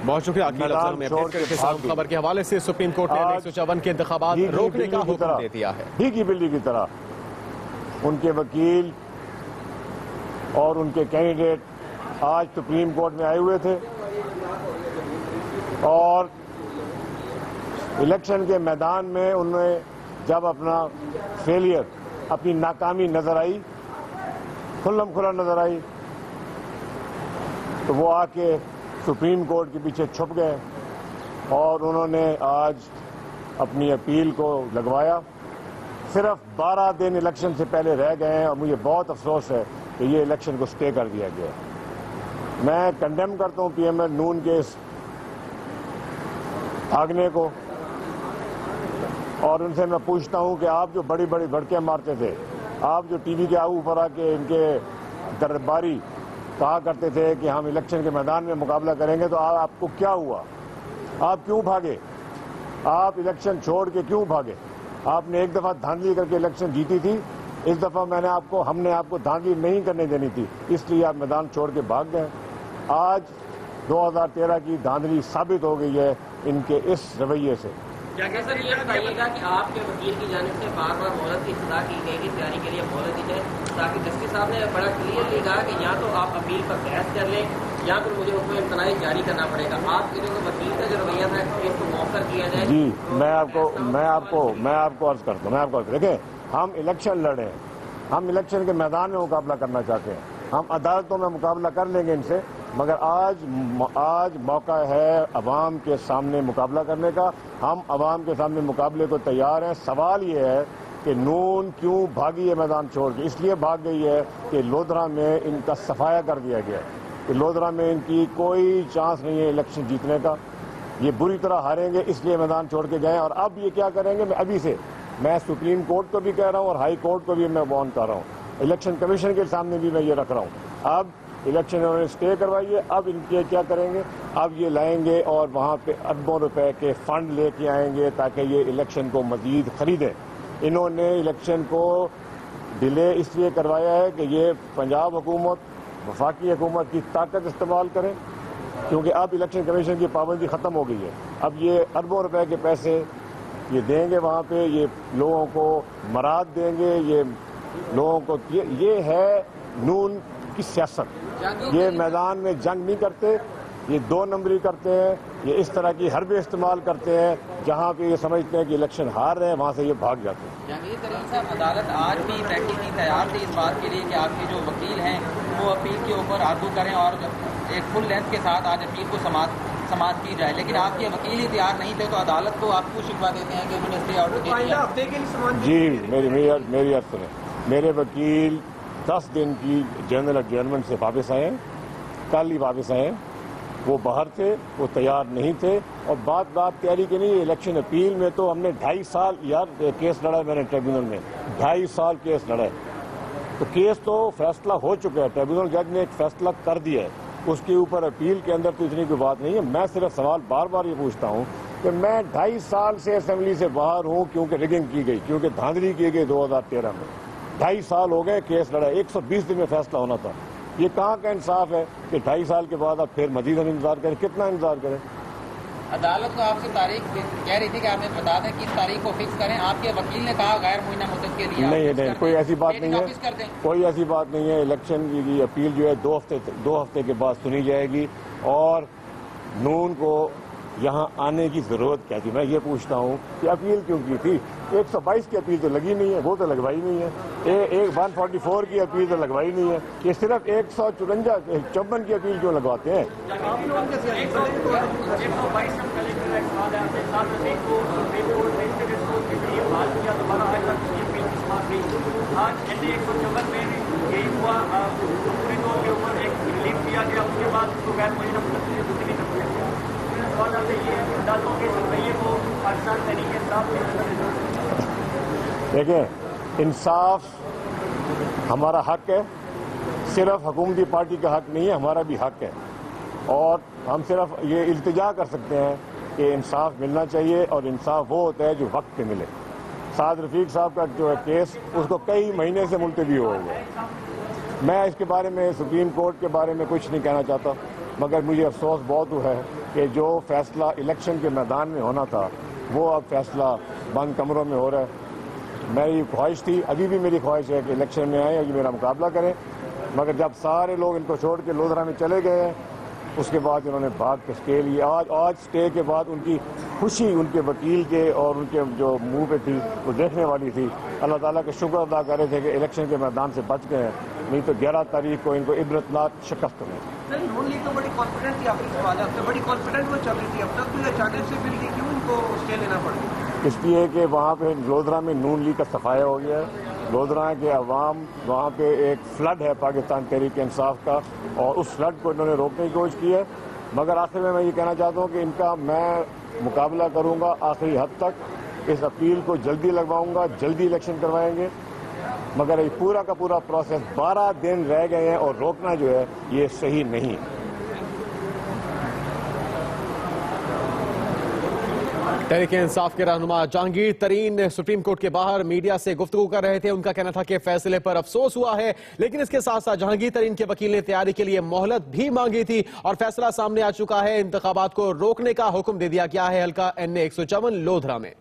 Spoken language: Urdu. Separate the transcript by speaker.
Speaker 1: بہت شکریہ عقیل افضل میں اپڈیٹ کرنے کے ساتھ خبر کے حوالے سے سپریم کورٹ نے 154 کے انتخابات روکنے کا حکم دے دیا ہے.
Speaker 2: بھیگی بلی کی طرح ان کے وکیل اور ان کے کینڈیڈیٹ آج سپریم کورٹ میں آئے ہوئے تھے اور الیکشن کے میدان میں انہوں نے جب اپنا فیلئر اپنی ناکامی نظر آئی کھلم کھلا نظر آئی تو وہ آ کے سپریم کورٹ کے پیچھے چھپ گئے اور انہوں نے آج اپنی اپیل کو لگوایا. صرف 12 دن الیکشن سے پہلے رہ گئے ہیں اور مجھے بہت افسوس ہے کہ یہ الیکشن کو سٹے کر دیا گیا. میں کنڈیم کرتا ہوں پی ایم ایل نون کے اس بھاگنے کو اور ان سے میں پوچھتا ہوں کہ آپ جو بڑی بڑی بھڑکیں مارتے تھے, آپ جو ٹی وی کے اوپر آ کے ان کے درباری کہا کرتے تھے کہ ہم الیکشن کے میدان میں مقابلہ کریں گے, تو آپ کو کیا ہوا؟ آپ کیوں بھاگے؟ آپ الیکشن چھوڑ کے کیوں بھاگے؟ آپ نے ایک دفعہ دھاندلی کر کے الیکشن جیتی تھی, اس دفعہ ہم نے آپ کو دھاندلی نہیں کرنے دینی تھی, اس لیے آپ میدان چھوڑ کے بھاگ گئے. آج 2013 کی دھاندلی ثابت ہو گئی ہے ان کے اس رویے سے.
Speaker 3: سر یہ بتائیے گا کہ آپ کے وکیل کی جانب سے بار بار مہلت کی ابتدا کی گئی کہ تیاری کے لیے مہلت دی جائے, تاکہ جسٹس صاحب نے بڑا کلیئرلی کہا کہ یا تو آپ اپیل پر بحث کر لیں یا پھر مجھے حکم امتناعی جاری کرنا پڑے گا. آپ کے جو وکیل کا جو رویہ تھا اس کو مؤخر کیا جائے.
Speaker 2: جی میں آپ کو عرض کرتا ہوں, دیکھیں ہم الیکشن لڑے ہیں, ہم الیکشن کے میدان میں مقابلہ کرنا چاہتے ہیں, ہم عدالتوں میں مقابلہ کر لیں گے ان سے, مگر آج موقع ہے عوام کے سامنے مقابلہ کرنے کا. ہم عوام کے سامنے مقابلے کو تیار ہیں. سوال یہ ہے کہ نون کیوں بھاگی ہے میدان چھوڑ کے؟ اس لیے بھاگ گئی ہے کہ لودھرا میں ان کا صفایا کر دیا گیا ہے کہ لودھرا میں ان کی کوئی چانس نہیں ہے الیکشن جیتنے کا, یہ بری طرح ہاریں گے, اس لیے میدان چھوڑ کے گئے. اور اب یہ کیا کریں گے؟ میں سپریم کورٹ کو بھی کہہ رہا ہوں اور ہائی کورٹ کو بھی میں وارن کر رہا ہوں, الیکشن کمیشن کے سامنے بھی میں یہ رکھ رہا ہوں. اب الیکشن انہوں نے اسٹے کروائیے, اب ان کے کیا کریں گے؟ اب یہ لائیں گے اور وہاں پہ اربوں روپے کے فنڈ لے کے آئیں گے تاکہ یہ الیکشن کو مزید خریدیں. انہوں نے الیکشن کو ڈیلے اس لیے کروایا ہے کہ یہ پنجاب حکومت وفاقی حکومت کی طاقت استعمال کریں, کیونکہ اب الیکشن کمیشن کی پابندی ختم ہو گئی ہے. اب یہ اربوں روپے کے پیسے یہ دیں گے وہاں پہ, یہ لوگوں کو مراد دیں گے, یہ لوگوں کو یہ ہے نون کی سیاست. یہ میدان میں جنگ نہیں کرتے, یہ 2 نمبری کرتے ہیں, یہ اس طرح کی حربیں استعمال کرتے ہیں جہاں پہ یہ سمجھتے ہیں کہ الیکشن ہار رہے ہیں وہاں سے یہ بھاگ جاتے ہیں.
Speaker 3: جہانگیر ترین صاحب, عدالت آج بھی پریکٹیکلی تیار تھی اس بات کے لیے کہ آپ کے جو وکیل ہیں وہ اپیل کے اوپر آرگو کریں اور ایک فل لینتھ کے ساتھ آج اپیل کو سماعت کی جائے, لیکن آپ کے وکیل ہی تیار نہیں تھے, تو عدالت کو آپ کو شکوہ دیتے ہیں کہ انہوں نے اسٹے آرڈر دے دیا.
Speaker 2: جی میری عرض سنیں, میرے وکیل 10 دن کی جنرل ایڈجرنمنٹ سے واپس آئے ہیں, کل ہی واپس آئے ہیں. وہ باہر تھے, وہ تیار نہیں تھے, اور بات تیاری کی نہیں. الیکشن اپیل میں تو ہم نے 2.5 سال کیس لڑا ہے, میں نے ٹریبیونل میں 2.5 سال کیس لڑا ہے. تو کیس تو فیصلہ ہو چکا ہے, ٹریبیونل جج نے ایک فیصلہ کر دیا ہے, اس کے اوپر اپیل کے اندر تو اتنی کوئی بات نہیں ہے. میں صرف سوال بار بار یہ پوچھتا ہوں کہ میں 2.5 سال سے اسمبلی سے باہر ہوں کیونکہ ریگنگ کی گئی, کیونکہ دھاندلی کی گئی 2013 میں. 2.5 سال ہو گئے کیس لڑا, 120 دن میں فیصلہ ہونا تھا. یہ کہاں کا انصاف ہے کہ 2.5 سال کے بعد آپ پھر مزید ہم انتظار کریں؟ کتنا انتظار کریں؟
Speaker 3: عدالت کو آپ سے تاریخ کہہ رہی تھی کہ آپ نے بتا دیں کس تاریخ کو فکس کریں. آپ کے وکیل نے کہا غیر معینہ مدت کے لیے
Speaker 2: نہیں, کوئی ایسی بات نہیں ہے, کوئی ایسی بات نہیں ہے. الیکشن کی اپیل جو ہے 2 ہفتے کے بعد سنی جائے گی. اور نون کو یہاں آنے کی ضرورت کیا تھی؟ میں یہ پوچھتا ہوں کہ اپیل کیوں کی تھی؟ 122 کی اپیل تو لگی نہیں ہے, وہ تو لگوائی نہیں ہے. 144 کی اپیل تو لگوائی نہیں ہے. یہ صرف 154 کی اپیل کیوں لگواتے ہیں؟ دیکھیں, انصاف ہمارا حق ہے, صرف حکومتی پارٹی کا حق نہیں ہے, ہمارا بھی حق ہے. اور ہم صرف یہ التجا کر سکتے ہیں کہ انصاف ملنا چاہیے, اور انصاف وہ ہوتا ہے جو وقت پہ ملے. سعد رفیق صاحب کا جو ہے کیس, اس کو کئی مہینے سے ملتوی ہو گیا. میں اس کے بارے میں سپریم کورٹ کے بارے میں کچھ نہیں کہنا چاہتا. مگر مجھے افسوس بہت ہوا ہے کہ جو فیصلہ الیکشن کے میدان میں ہونا تھا وہ اب فیصلہ بند کمروں میں ہو رہا ہے۔ میری خواہش تھی، ابھی بھی میری خواہش ہے کہ الیکشن میں آئیں، یہ میرا مقابلہ کریں، مگر جب سارے لوگ ان کو چھوڑ کے لودھرا میں چلے گئے ہیں اس کے بعد انہوں نے بھاگ کے اسٹے لی۔ آج اسٹے کے بعد ان کی خوشی ان کے وکیل کے اور ان کے جو منہ پہ تھی وہ دیکھنے والی تھی۔ اللہ تعالیٰ کا شکر ادا کر رہے تھے کہ الیکشن کے میدان سے بچ گئے ہیں، نہیں تو 11 تاریخ کو ان کو عبرتناک شکست ہوئی۔
Speaker 4: سر نون لیگ تو بڑی کانفیڈنٹ تھی اپنے سوالات سے، بڑی کانفیڈنٹ وہ چل رہی تھی، اب تک کوئی اچانک سے پھر کیوں ان کو اسٹے لینا پڑا؟
Speaker 2: اس لیے کہ وہاں پہ لودھرا میں نون لیگ کا صفایا ہو گیا ہے۔ لودھرا کے عوام وہاں پہ ایک فلڈ ہے پاکستان تحریک انصاف کا، اور اس فلڈ کو انہوں نے روکنے کی کوشش کی ہے، مگر آخر میں یہ کہنا چاہتا ہوں کہ ان کا میں مقابلہ کروں گا آخری حد تک۔ اس اپیل کو جلدی لگواؤں گا، جلدی الیکشن کروائیں گے، مگر یہ پورا کا پورا پروسیس 12 دن رہ گئے ہیں اور روکنا جو ہے یہ صحیح نہیں۔
Speaker 1: تحریک انصاف کے رہنما جہانگیر ترین سپریم کورٹ کے باہر میڈیا سے گفتگو کر رہے تھے۔ ان کا کہنا تھا کہ فیصلے پر افسوس ہوا ہے، لیکن اس کے ساتھ ساتھ جہانگیر ترین کے وکیل نے تیاری کے لیے مہلت بھی مانگی تھی اور فیصلہ سامنے آ چکا ہے۔ انتخابات کو روکنے کا حکم دے دیا گیا ہے حلقہ NA 154 لودھرا میں۔